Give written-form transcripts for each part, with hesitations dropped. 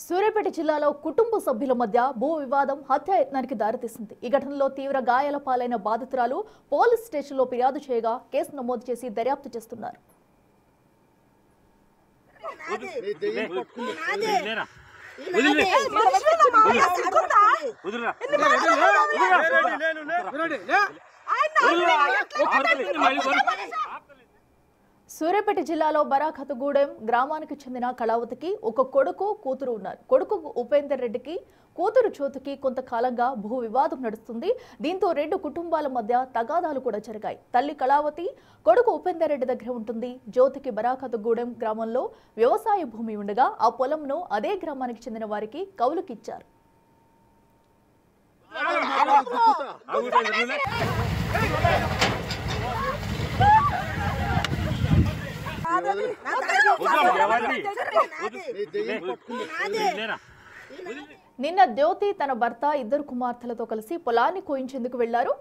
సూర్యాపేట జిల్లాలో కుటుంబ సభ్యుల మధ్య భూ వివాదం హత్యాయత్నానికి దారితీసింది. ఈ ఘటనలో తీవ్ర గాయాల పాలైన బాధితురాలు పోలీస్ స్టేషన్లో ఫిర్యాదు చేయగా కేసు నమోదు చేసి దర్యాప్తు చేస్తున్నారు. సూర్యాపేట జిల్లాలో బరాఖతగూడెం గ్రామానికి చెందిన కళావతికి ఒక కొడుకు కూతురు ఉన్నారు. కొడుకు ఉపేందర్ రెడ్డికి కూతురు జ్యోతికి కొంతకాలంగా భూ వివాదం నడుస్తుంది. దీంతో రెండు కుటుంబాల మధ్య తగాదాలు కూడా జరిగాయి. తల్లి కళావతి కొడుకు ఉపేందర్ రెడ్డి దగ్గర ఉంటుంది. జ్యోతికి బరాఖతగూడెం గ్రామంలో వ్యవసాయ భూమి ఉండగా ఆ పొలంను అదే గ్రామానికి చెందిన వారికి కౌలుకిచ్చారు. నిన్న జ్యోతి తన భర్త ఇద్దరు కుమార్తెలతో కలిసి పొలాన్ని కోయించేందుకు వెళ్లారు.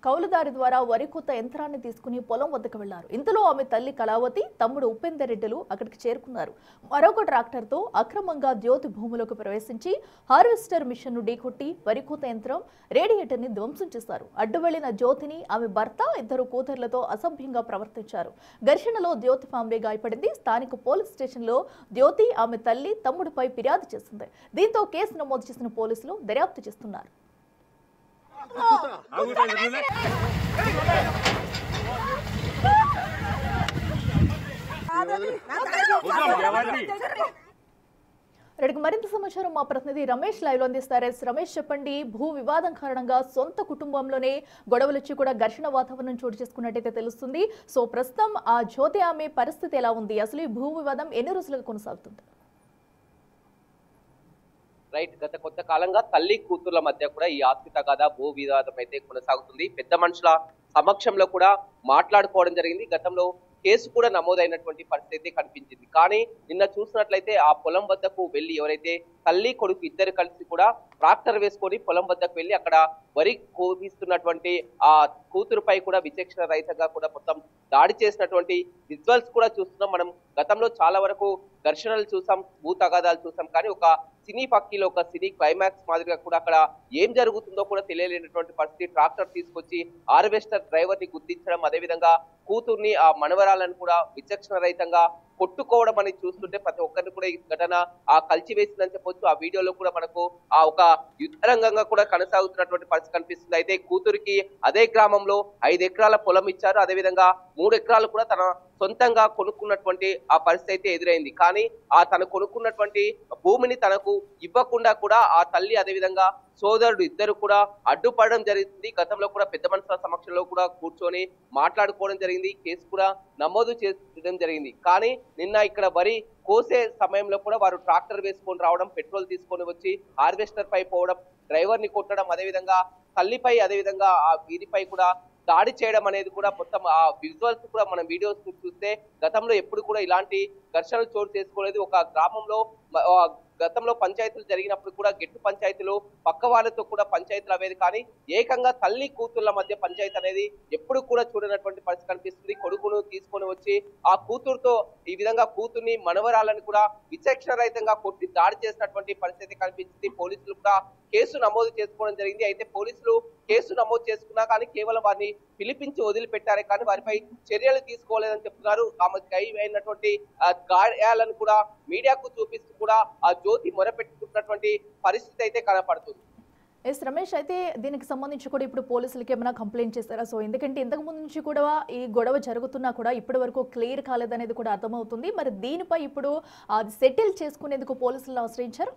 కౌలుదారి ద్వారా వరి కోత యంత్రాన్ని తీసుకుని పొలం వద్దకు వెళ్లారు. ఇంతలో ఆమె తల్లి కళావతి తమ్ముడు ఉపేందర్ రెడ్డిలు అక్కడికి చేరుకున్నారు. మరొక ట్రాక్టర్తో అక్రమంగా జ్యోతి భూమిలోకి ప్రవేశించి హార్వెస్టర్ మిషన్ ను ఢీకొట్టి వరి కోత యంత్రం రేడియేటర్ ని ధ్వంసం చేశారు. అడ్డు వెళ్లిన జ్యోతిని ఆమె భర్త ఇద్దరు కూతుర్లతో అసభ్యంగా ప్రవర్తించారు. ఘర్షణలో జ్యోతి ఫ్యామిలీ గాయపడింది. స్థానిక పోలీస్ స్టేషన్ లో జ్యోతి ఆమె తల్లి తమ్ముడిపై ఫిర్యాదు చేసింది. దీంతో కేసు నమోదు చేసిన పోలీసులు దర్యాప్తు చేస్తున్నారు. మరింత సమాచారం మా ప్రతినిధి రమేష్ లైవ్ లో అందిస్తారు. రమేష్, చెప్పండి, భూ వివాదం కారణంగా సొంత కుటుంబంలోనే గొడవలు వచ్చి కూడా ఘర్షణ వాతావరణం చోటు చేసుకున్నట్టయితే తెలుస్తుంది. సో ప్రస్తుతం ఆ జ్యోతి ఆమె పరిస్థితి ఎలా ఉంది? అసలు ఈ భూ వివాదం ఎన్ని రోజులుగా కొనసాగుతుంది? రైట్, గత కొంతకాలంగా తల్లి కూతుర్ల మధ్య కూడా ఈ ఆస్తి తగాదా భూ వివాదం అయితే కొనసాగుతుంది. పెద్ద మనుషుల సమక్షంలో కూడా మాట్లాడుకోవడం జరిగింది. గతంలో కేసు కూడా నమోదైనటువంటి పరిస్థితి కనిపించింది. కానీ నిన్న చూసినట్లయితే ఆ పొలం వద్దకు వెళ్లి ఎవరైతే తల్లి కొడుకు ఇద్దరు కలిసి కూడా ట్రాక్టర్ వేసుకొని పొలం వద్దకు వెళ్లి అక్కడ వరి కోపిస్తున్నటువంటి ఆ కూతురుపై కూడా విచక్షణ రహితంగా కూడా మొత్తం దాడి చేసినటువంటి విజువల్స్ కూడా చూస్తున్నాం. మనం గతంలో చాలా వరకు ఘర్షణలు చూసాం, భూ తగాదాలు చూసాం. కానీ ఒక సినీ పక్కీలో ఒక సినీ క్లైమాక్స్ మాదిరిగా కూడా అక్కడ ఏం జరుగుతుందో కూడా తెలియలేనటువంటి పరిస్థితి. ట్రాక్టర్ తీసుకొచ్చి హార్వెస్టర్ డ్రైవర్ ని గుర్తించడం, అదేవిధంగా కూతుర్ని ఆ మనవరాలను కూడా విచక్షణ రహితంగా కొట్టుకోవడం అని చూస్తుంటే ప్రతి ఒక్కరిని కూడా ఈ ఘటన కలిచివేసిందని చెప్పొచ్చు. ఆ వీడియోలో కూడా మనకు ఆ ఒక యుద్ధరంగంగా కూడా కొనసాగుతున్నటువంటి పరిస్థితి కనిపిస్తుంది. అయితే కూతురికి అదే గ్రామంలో 5 ఎకరాల పొలం ఇచ్చారు. అదేవిధంగా 3 ఎకరాలు కూడా తన సొంతంగా కొనుక్కున్నటువంటి ఆ పరిస్థితి అయితే ఎదురైంది. కానీ ఆ తను కొనుక్కున్నటువంటి భూమిని తనకు ఇవ్వకుండా కూడా ఆ తల్లి అదేవిధంగా సోదరుడు ఇద్దరు కూడా అడ్డుపడడం జరిగింది. గతంలో కూడా పెద్ద మనుషుల సమక్షంలో కూడా కూర్చొని మాట్లాడుకోవడం జరిగింది. కేసు కూడా నమోదు చేయడం జరిగింది. కానీ నిన్న ఇక్కడ వరి కోసే సమయంలో కూడా వారు ట్రాక్టర్ వేసుకొని రావడం, పెట్రోల్ తీసుకొని వచ్చి హార్వెస్టర్ పై పోవడం, డ్రైవర్ ని కొట్టడం, అదేవిధంగా తల్లిపై అదేవిధంగా ఆ వీరిపై కూడా దాడి చేయడం అనేది కూడా మొత్తం ఆ విజువల్స్ కూడా మనం వీడియోస్ చూస్తే గతంలో ఎప్పుడు కూడా ఇలాంటి ఘర్షణలు చోటు చేసుకోలేదు. ఒక గ్రామంలో గతంలో పంచాయతీలు జరిగినప్పుడు కూడా గెట్టు పంచాయతీలు పక్క వాళ్ళతో కూడా పంచాయతీలు అవేది. కానీ ఏకంగా తల్లి కూతుర్ల మధ్య పంచాయతీ అనేది ఎప్పుడు కూడా చూడనటువంటి పరిస్థితి కనిపిస్తుంది. కొడుకును తీసుకొని వచ్చి ఆ కూతురుతో ఈ విధంగా కూతుర్ని మనవరాలను కూడా విచక్షణ రహితంగా కొట్టి దాడి చేసినటువంటి పరిస్థితి కనిపించింది. పోలీసులు కూడా కేసు నమోదు చేసుకోవడం జరిగింది. అయితే పోలీసులు కేసు నమోదు చేసుకున్నా కానీ కేవలం వారిని పిలిపించి వదిలిపెట్టారే కానీ వారిపై చర్యలు తీసుకోలేదని చెప్తున్నారు. ఆమెకు అయినటువంటి గాయాలను కూడా మీడియాకు చూపిస్తూ కూడా ఆ జ్యోతి మొరపెట్టుకున్నటువంటి పరిస్థితి అయితే కనపడుతుంది. రమేష్, అయితే దీనికి సంబంధించి కూడా ఇప్పుడు పోలీసులకి ఏమైనా కంప్లైంట్ చేస్తారా? సో ఎందుకంటే ఇంతకు ముందు నుంచి కూడా ఈ గొడవ జరుగుతున్నా కూడా ఇప్పటి వరకు క్లియర్ కాలేదనేది కూడా అర్థమవుతుంది. మరి దీనిపై ఇప్పుడు సెటిల్ చేసుకునేందుకు పోలీసులను ఆశ్రయించారు.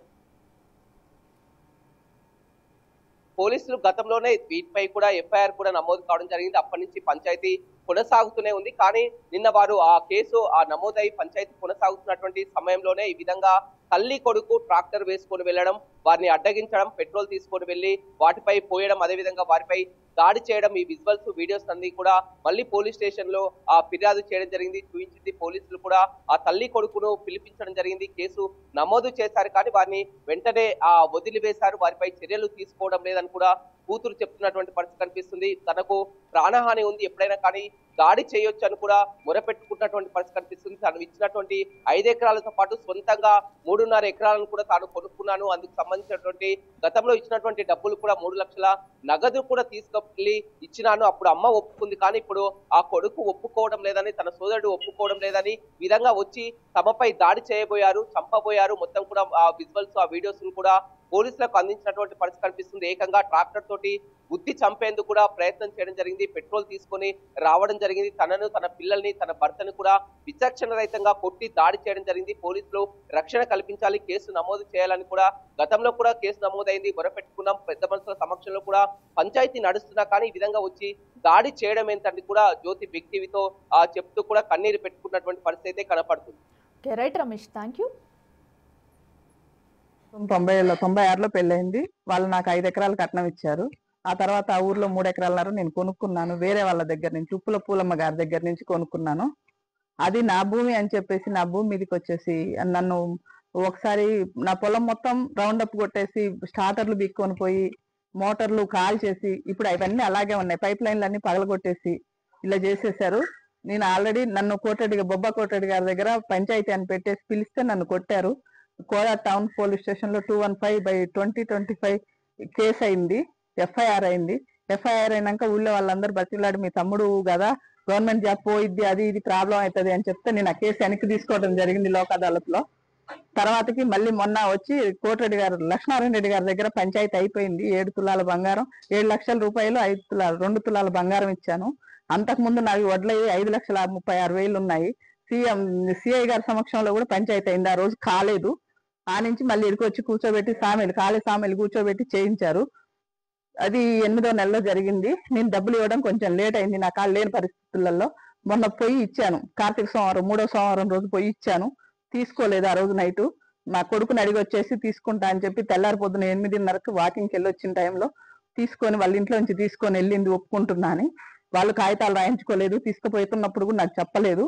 పోలీసులు గతంలోనే వీటిపై కూడా ఎఫ్ఐఆర్ కూడా నమోదు కావడం జరిగింది. అప్పటి నుంచి పంచాయతీ కొనసాగుతూనే ఉంది. కానీ నిన్న వారు ఆ కేసు నమోదై పంచాయతీ కొనసాగుతున్నటువంటి సమయంలోనే ఈ విధంగా తల్లి కొడుకు ట్రాక్టర్ వేసుకొని వెళ్లడం, వారిని అడ్డగించడం, పెట్రోల్ తీసుకొని వెళ్లి వాటిపై పోయడం, అదేవిధంగా వారిపై దాడి చేయడం, ఈ విజువల్స్ వీడియోస్ అన్ని కూడా మళ్ళీ పోలీస్ స్టేషన్ లో ఫిర్యాదు చేయడం జరిగింది. చూపించింది పోలీసులు కూడా ఆ తల్లి కొడుకును పిలిపించడం జరిగింది. కేసు నమోదు చేశారు, కానీ వారిని వెంటనే వదిలివేశారు. వారిపై చర్యలు తీసుకోవడం లేదని కూడా కూతురు చెప్తున్నటువంటి పరిస్థితి కనిపిస్తుంది. తనకు ప్రాణహాని ఉంది, ఎప్పుడైనా కానీ దాడి చేయొచ్చు అని కూడా మొరపెట్టుకున్నటువంటి పరిస్థితి కనిపిస్తుంది. తను ఇచ్చినటువంటి 5 ఎకరాలతో పాటు సొంతంగా 3.5 ఎకరాలను కూడా తాను కొనుక్కున్నాను, అందుకు సంబంధించినటువంటి గతంలో ఇచ్చినటువంటి డబ్బులు కూడా 3 లక్షల నగదు కూడా తీసుకెళ్లి ఇచ్చినాను, అప్పుడు అమ్మ ఒప్పుకుంది, కానీ ఇప్పుడు ఆ కొడుకు ఒప్పుకోవడం లేదని, తన సోదరుడు ఒప్పుకోవడం లేదని విధంగా వచ్చి తమపై దాడి చేయబోయారు, చంపబోయారు. మొత్తం కూడా ఆ విజువల్స్, ఆ వీడియోస్ కూడా పోలీసులకు అందించినటువంటి పరిస్థితి కనిపిస్తుంది. ఏకంగా ట్రాక్టర్ తోటి గుద్ది చంపేందుకు కూడా ప్రయత్నం చేయడం జరిగింది. పెట్రోల్ తీసుకొని రావడం జరిగింది. తనను, తన పిల్లల్ని, తన భర్తను కూడా విచక్షణ రహితంగా కొట్టి దాడి చేయడం జరిగింది. పోలీసులు రక్షణ కల్పించాలి, కేసు నమోదు చేయాలని కూడా గతంలో కూడా కేసు నమోదైంది, మొరపెట్టుకున్నాం. పెద్ద మనుషుల సమక్షంలో కూడా పంచాయతీ నడుస్తున్నా కానీ ఈ విధంగా వచ్చి దాడి చేయడం ఏంటంటే కూడా జ్యోతి బిగ్ టీవీతో చెప్తూ కూడా కన్నీరు పెట్టుకున్నటువంటి పరిస్థితి అయితే కనపడుతుంది. Right Ramesh, thank you. 96లో పెళ్ళైంది. వాళ్ళు నాకు 5 ఎకరాలు కట్నం ఇచ్చారు. ఆ తర్వాత ఆ ఊర్లో 3 ఎకరాలన్నర నేను కొనుక్కున్నాను, వేరే వాళ్ళ దగ్గర నుంచి, ఉప్పుల పూలమ్మ గారి దగ్గర నుంచి కొనుక్కున్నాను. అది నా భూమి అని చెప్పేసి నా భూమి మీదకి వచ్చేసి నన్ను ఒకసారి నా పొలం మొత్తం రౌండ్ అప్ కొట్టేసి స్టార్టర్లు బిక్కొని పోయి మోటార్లు కాల్ చేసి, ఇప్పుడు అవన్నీ అలాగే ఉన్నాయి, పైప్ లైన్లు అన్ని పగలగొట్టేసి ఇలా చేసేసారు. నేను ఆల్రెడీ నన్ను బొబ్బా కోటరెడ్డి గారి దగ్గర పంచాయతీ అని పెట్టేసి పిలిస్తే నన్ను కొట్టారు. కోడా టౌన్ పోలీస్ స్టేషన్ లో 215/2025 కేసు అయింది, ఎఫ్ఐఆర్ అయింది. ఎఫ్ఐఆర్ అయినాక ఊళ్ళో వాళ్ళందరూ బతిలాడి, మీ తమ్ముడు కదా గవర్నమెంట్ జాబ్ పోయిద్ది, అది ఇది ప్రాబ్లం అవుతుంది అని చెప్తే నేను ఆ కేసు వెనక్కి తీసుకోవడం జరిగింది లోక్ అదాలత్ లో. తర్వాతకి మళ్ళీ మొన్న వచ్చి కోటిరెడ్డి గారు, లక్ష్మారెడ్డి రెడ్డి గారి దగ్గర పంచాయతీ అయిపోయింది. 7 తులాల బంగారం, 7 లక్షల రూపాయలు, 2 తులాల బంగారం ఇచ్చాను. అంతకుముందు నాకు వడ్లయ్యి 5,36,000 ఉన్నాయి. సిఐ గారి సమక్షంలో కూడా పంచాయతీ అయింది, ఆ రోజు కాలేదు. ఆ నుంచి మళ్ళీ ఇక్కడికి వచ్చి కూర్చోబెట్టి ఖాళీ సామెలు కూర్చోబెట్టి చేయించారు. అది 8వ నెలలో జరిగింది. నేను డబ్బులు ఇవ్వడం కొంచెం లేట్ అయింది, నా కాళ్ళు లేని పరిస్థితులలో. మొన్న పోయి ఇచ్చాను, కార్తీక సోమవారం 3వ సోమవారం రోజు పోయి ఇచ్చాను, తీసుకోలేదు. ఆ రోజు నైటు మా కొడుకుని అడిగి వచ్చేసి తీసుకుంటా అని చెప్పి తెల్లారి పొద్దున 8:30కి వాకింగ్కి వెళ్ళి వచ్చిన టైంలో తీసుకొని వాళ్ళ ఇంట్లో నుంచి తీసుకొని వెళ్ళింది, ఒప్పుకుంటున్నా అని. వాళ్ళు కాగితాలు రాయించుకోలేదు, తీసుకుపోతున్నప్పుడు కూడా నాకు చెప్పలేదు.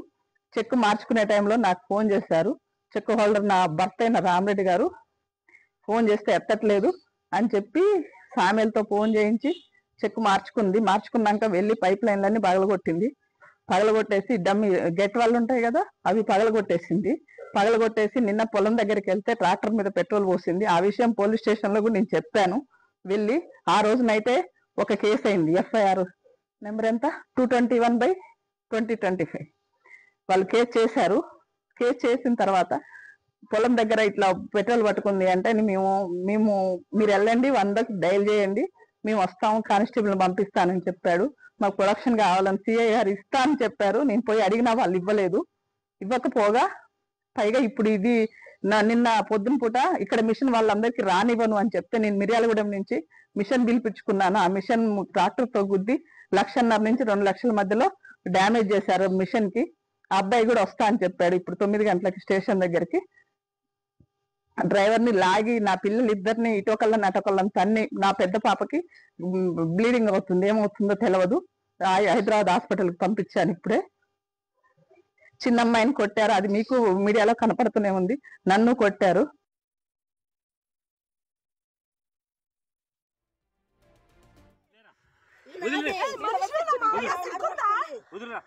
చెక్ మార్చుకునే టైంలో నాకు ఫోన్ చేశారు. చెక్ హోల్డర్ నా భర్త అయిన రామరెడ్డి గారు ఫోన్ చేస్తే ఎత్తట్లేదు అని చెప్పి సామెలతో ఫోన్ చేయించి చెక్ మార్చుకుంది. మార్చుకున్నాక వెళ్ళి పైప్ లైన్లన్నీ పగలగొట్టేసి డమ్మి గెట్ వాళ్ళు ఉంటాయి కదా, అవి పగలగొట్టేసి నిన్న పొలం దగ్గరికి వెళ్తే ట్రాక్టర్ మీద పెట్రోల్ పోసింది. ఆ విషయం పోలీస్ స్టేషన్ లో కూడా నేను చెప్పాను వెళ్ళి. ఆ రోజునైతే ఒక కేసు అయింది, ఎఫ్ఐఆర్ నెంబర్ ఎంత 221/2025. వాళ్ళు కేసు చేశారు. కేసు చేసిన తర్వాత పొలం దగ్గర ఇట్లా పెట్రోల్ పట్టుకుంది అంటే మీరు వెళ్ళండి, 100కి డైల్ చేయండి, మేము వస్తాము, కానిస్టేబుల్ పంపిస్తానని చెప్పాడు. మాకు ప్రొడక్షన్ కావాలని సిఐ గారు ఇస్తా అని చెప్పారు. నేను పోయి అడిగినా వాళ్ళు ఇవ్వకపోగా పైగా ఇప్పుడు ఇది నిన్న పొద్దున పూట ఇక్కడ మిషన్ వాళ్ళందరికీ రానివ్వను అని చెప్తే నేను మిర్యాలగూడెం నుంచి మిషన్ పిలిపించుకున్నాను. ఆ మిషన్ ట్రాక్టర్ తో గుద్ది 1,50,000 నుంచి 2 లక్షల మధ్యలో డ్యామేజ్ చేశారు మిషన్ కి. ఆ అబ్బాయి కూడా వస్తా అని చెప్పాడు ఇప్పుడు 9 గంటలకి స్టేషన్ దగ్గరికి. డ్రైవర్ ని లాగి నా పిల్లలు ఇద్దరిని ఇటోకళ్ళని అటోకళ్ళని తన్ని, నా పెద్ద పాపకి బ్లీడింగ్ అవుతుంది, ఏమవుతుందో తెలియదు. హైదరాబాద్ హాస్పిటల్కి పంపించాను ఇప్పుడే. చిన్నమ్మాయిని కొట్టారు, అది మీకు మీడియాలో కనపడుతూనే ఉంది. నన్ను కొట్టారు. వదిలే